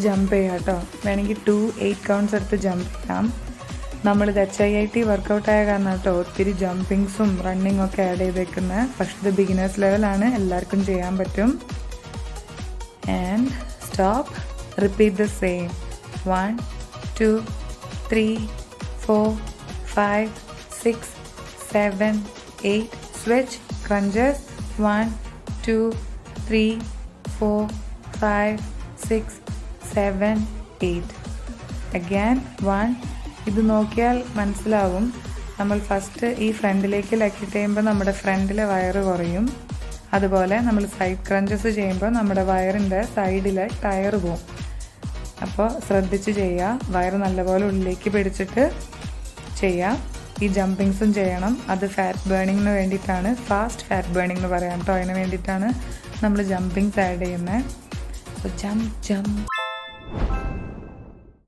Jump ചെയ്യാം കേട്ടോ. വേണമെങ്കിൽ 2-8 കൗണ്ട്സ് എടുത്ത് ജമ്പ് ചെയ്യാം. നമ്മളിത് HIIT വർക്കൗട്ടായ കാരണം കേട്ടോ ഒത്തിരി ജമ്പിങ്സും റണ്ണിങ്ങും ഒക്കെ ആഡ് ചെയ്തേക്കുന്നത്. പക്ഷേ ഇത് ബിഗിനേഴ്സ് ലെവലാണ്, എല്ലാവർക്കും ചെയ്യാൻ പറ്റും. And stop. Repeat the same. 1 2 3 4 5 6 7 8. Switch. Crunches. 1 2 3 4 5 6 7 8. Again 1. ഇത് നോക്കിയാൽ മനസ്സിലാവും, നമ്മൾ ഫസ്റ്റ് ഈ ഫ്രണ്ടിലേക്ക് ലക്കിട്ട് ചെയ്യുമ്പോൾ നമ്മുടെ ഫ്രണ്ടിലെ വയറ് കുറയും. അതുപോലെ നമ്മൾ സൈഡ് ക്രഞ്ചസ് ചെയ്യുമ്പോൾ നമ്മുടെ വയറിൻ്റെ സൈഡിലെ ടയർ പോവും. അപ്പോൾ ശ്രദ്ധിച്ച് ചെയ്യുക. വയറ് നല്ലപോലെ ഉള്ളിലേക്ക് പിടിച്ചിട്ട് ചെയ്യുക. ഈ ജമ്പിങ്സും ചെയ്യണം. അത് ഫാറ്റ് ബേണിങ്ങിന് വേണ്ടിയിട്ടാണ്, ഫാസ്റ്റ് ഫാറ്റ് ബേണിംഗ് എന്ന് പറയാം കേട്ടോ. അതിന് വേണ്ടിയിട്ടാണ് നമ്മൾ ജമ്പിങ്സ് ആഡ് ചെയ്യുന്നത്. ജമ്പ്.